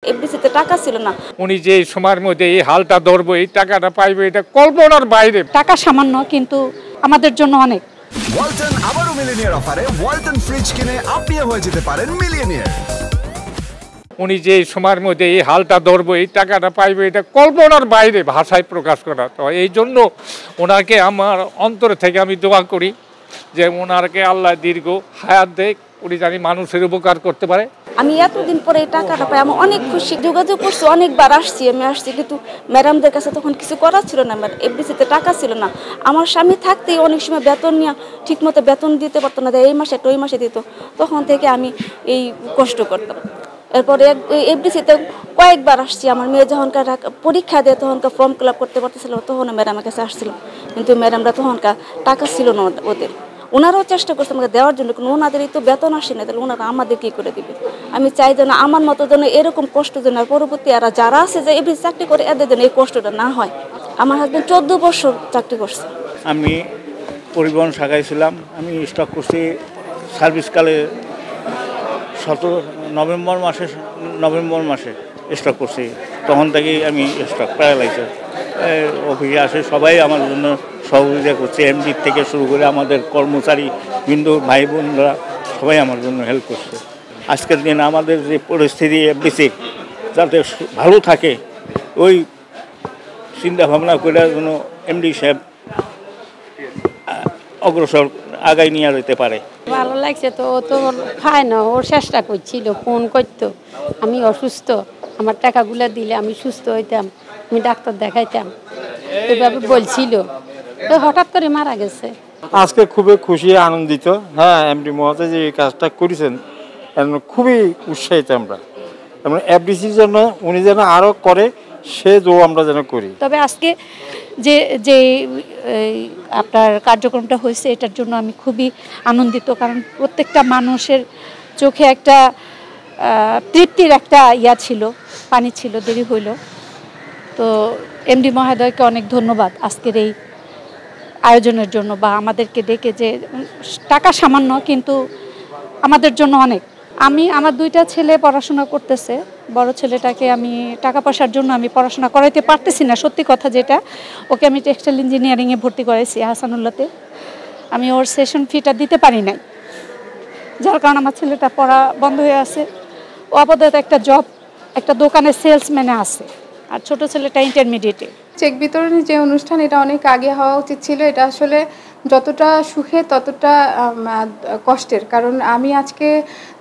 এফডিসিতে টাকা ছিল না। উনি যে সময়ের মধ্যে এই হালটা ধরবো, এই টাকাটা পাইবে, এটা কল্পনার বাইরে। টাকা সামান্য, কিন্তু আমাদের জন্য অনেক। ওয়ালটন আবারও মিলিয়নিয়ার অফারে ওয়ালটন ফ্রিজ কিনে আপনিও হয়ে যেতে পারেন মিলিয়নিয়ার। উনি যে সময়ের মধ্যে এই হালটা ধরবো, এই টাকাটা পাইবে, এটা কল্পনার বাইরে ভাষায় প্রকাশ করা। তো এই জন্য ওনাকে আমার অন্তর থেকে আমি দোয়া করি যে ওনাকে আল্লাহ দীর্ঘ হায়াত দেয়, উনি জানি মানুষের উপকার করতে পারে। আমি এতদিন পরে এই টাকাটা পাই, আমি অনেক খুশি। যোগাযোগ করছি, অনেকবার আসছি, কিন্তু ম্যাডামদের কাছে তখন কিছু করার ছিল না। এফডিসিতে টাকা ছিল না। আমার স্বামী থাকতেই অনেক সময় বেতন নিয়ে ঠিকমতো বেতন দিতে পারতো না, এই মাসে একটা ওই মাসে দিত। তখন থেকে আমি এই কষ্ট করতাম। এরপরে এফডিসিতে কয়েকবার আসছি। আমার মেয়ে যখনকার পরীক্ষা দেয় তখনকার ফর্ম ফিল আপ করতে পারতেছিল, তখন ম্যাডামের কাছে আসছিল, কিন্তু ম্যাডামরা তখনকার টাকা ছিল না ওদের। ওনারাও চেষ্টা করছে আমাকে দেওয়ার জন্য, কিন্তু ওনাদেরই তো বেতন আসে না, তাহলে ওনারা আমাদের কী করে দিবে। আমি চাই যেন আমার মতো যেন এরকম কষ্ট যেন পরবর্তী এরা যারা আছে যে এফডিসি চাকরি করে এদের যেন এই কষ্টটা না হয়। আমার হাজব্যান্ড 14 বছর চাকরি করছে। আমি পরিবহন শাখায় ছিলাম। আমি স্টক করছি সার্ভিসকালে নভেম্বর মাসে স্টক করছি। তখন থেকেই আমি স্টক প্যারালাইজার। অফিসে আসে সবাই আমার জন্য সহযোগিতা করছে, এমডি থেকে শুরু করে আমাদের কর্মচারী বিন্দু ভাই বোনরা সবাই আমার জন্য হেল্প করছে। আজকের দিন আমাদের যে পরিস্থিতি এফডিসি যাতে ভালো থাকে, ওই চিন্তা ভাবনা করে যেন এমডি সাহেব অগ্রসর আগায় নিয়ে যেতে পারে। ভালো লাগছে। তো ও তো খায় না, ওর চেষ্টা করছিল, ফোন করতো আমি অসুস্থ, আমার টাকাগুলো দিলে আমি সুস্থ হইতাম, আমি ডাক্তার দেখাইতাম, এভাবে বলছিল। তো হঠাৎ করে মারা গেছে। আজকে খুবই খুশি আনন্দিত। হ্যাঁ, এমডি মহোদয় যে এই কাজটা করেছেন খুবই উৎসাহিত আমরা। এফডিসির জন্য উনি যেন আরও করে সে দোয়া আমরা যেন করি। তবে আজকে যে যে আপনার কার্যক্রমটা হয়েছে এটার জন্য আমি খুবই আনন্দিত, কারণ প্রত্যেকটা মানুষের চোখে একটা তৃপ্তির একটা ছিল, পানি ছিল, দেরি হইল। তো এমডি মহোদয়কে অনেক ধন্যবাদ আজকের এই আয়োজনের জন্য, বা আমাদেরকে ডেকে, যে টাকা সামান্য কিন্তু আমাদের জন্য অনেক। আমার 2টা ছেলে পড়াশোনা করতেছে। বড় ছেলেটাকে আমি টাকা পয়সার জন্য আমি পড়াশোনা করাইতে পারতেছি না, সত্যি কথা যেটা। ওকে আমি টেক্সটাইল ইঞ্জিনিয়ারিংয়ে ভর্তি করাইছি হাসানুল্লাহতে। আমি ওর সেশন ফিটা দিতে পারি নাই, যার কারণে আমার ছেলেটা পড়া বন্ধ হয়ে আছে। ও আপাতত একটা জব, একটা দোকানে সেলসম্যানে আছে, আর ছোট ছেলেটা ইন্টারমিডিয়েটে। চেক বিতরণের যে অনুষ্ঠান, এটা অনেক আগে হওয়া উচিত ছিল। এটা আসলে যতটা সুখে ততটা কষ্টের, কারণ আমি আজকে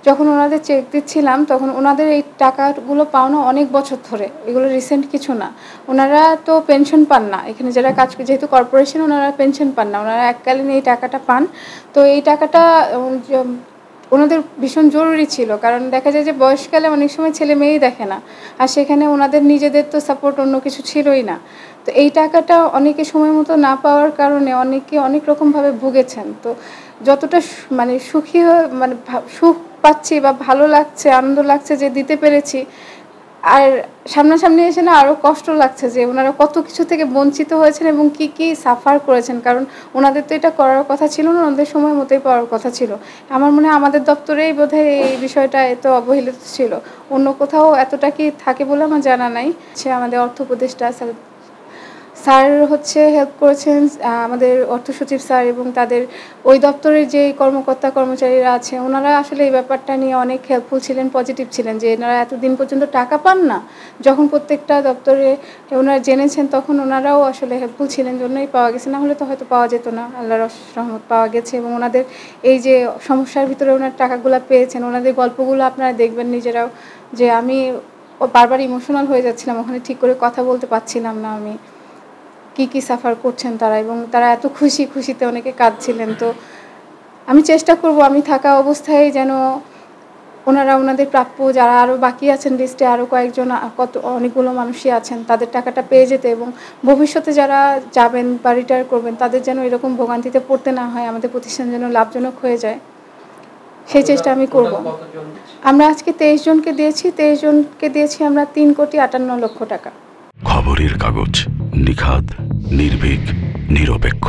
যখন ওনাদের চেক দিচ্ছিলাম তখন ওনাদের এই টাকাগুলো পাওনা অনেক বছর ধরে, এগুলো রিসেন্ট কিছু না। ওনারা তো পেনশন পান না, এখানে যারা কাজ করে, যেহেতু কর্পোরেশন, ওনারা পেনশন পান না, ওনারা এককালীন এই টাকাটা পান। তো এই টাকাটা ওনাদের ভীষণ জরুরি ছিল, কারণ দেখা যায় যে বয়সকালে অনেক সময় ছেলে মেয়েই দেখে না, আর সেখানে ওনাদের নিজেদের তো সাপোর্ট অন্য কিছু ছিলই না। তো এই টাকাটা অনেকে সময় মতো না পাওয়ার কারণে অনেকে অনেক রকমভাবে ভুগেছেন। তো যতটা সুখী সুখ পাচ্ছি বা ভালো লাগছে, আনন্দ লাগছে যে দিতে পেরেছি, আর সামনাসামনি এসে না আরও কষ্ট লাগছে যে ওনারা কত কিছু থেকে বঞ্চিত হয়েছেন এবং কি কি সাফার করেছেন। কারণ ওনাদের তো এটা করার কথা ছিল না, ওনাদের সময় মতোই পাওয়ার কথা ছিল। আমার মনে হয় আমাদের দপ্তরেই বোধহয় এই বিষয়টা এত অবহেলিত ছিল, অন্য কোথাও এতটা কি থাকে বলে আমার জানা নাই। সে আমাদের অর্থ উপদেষ্টা স্যার হেল্প করেছেন, আমাদের অর্থ সচিব স্যার এবং তাদের ওই দপ্তরের যে কর্মকর্তা কর্মচারীরা আছে, ওনারা আসলে এই ব্যাপারটা নিয়ে অনেক হেল্পফুল ছিলেন, পজিটিভ ছিলেন, যে এনারা এতদিন পর্যন্ত টাকা পান না। যখন প্রত্যেকটা দপ্তরে ওনারা জেনেছেন তখন ওনারাও আসলে হেল্পফুল ছিলেন, জন্যই পাওয়া গেছে, না হলে তো হয়তো পাওয়া যেত না। আল্লাহর রহমত পাওয়া গেছে, এবং ওনাদের এই যে সমস্যার ভিতরে ওনার টাকাগুলো পেয়েছেন, ওনাদের গল্পগুলো আপনারা দেখবেন নিজেরাও, যে আমি বারবার ইমোশনাল হয়ে যাচ্ছিলাম, ওখানে ঠিক করে কথা বলতে পারছিলাম না আমি, কি সাফার করছেন তারা, এবং তারা এত খুশিতে অনেকে কাঁদছিলেন। তো আমি চেষ্টা করব আমি থাকা অবস্থায় যেন ওনারা ওনাদের প্রাপ্য, যারা আরও বাকি আছেন লিস্টে, আরও কয়েকজন অনেকগুলো মানুষই আছেন, তাদের টাকাটা পেয়ে যেতে, এবং ভবিষ্যতে যারা যাবেন বা রিটায়ার করবেন তাদের যেন এরকম ভোগান্তিতে পড়তে না হয়, আমাদের প্রতিষ্ঠান যেন লাভজনক হয়ে যায়, সেই চেষ্টা আমি করব। আমরা আজকে 23 জনকে দিয়েছি আমরা 3,58,00,000 টাকা। খবরের কাগজ, নিখাদ, নির্ভীক, নিরপেক্ষ।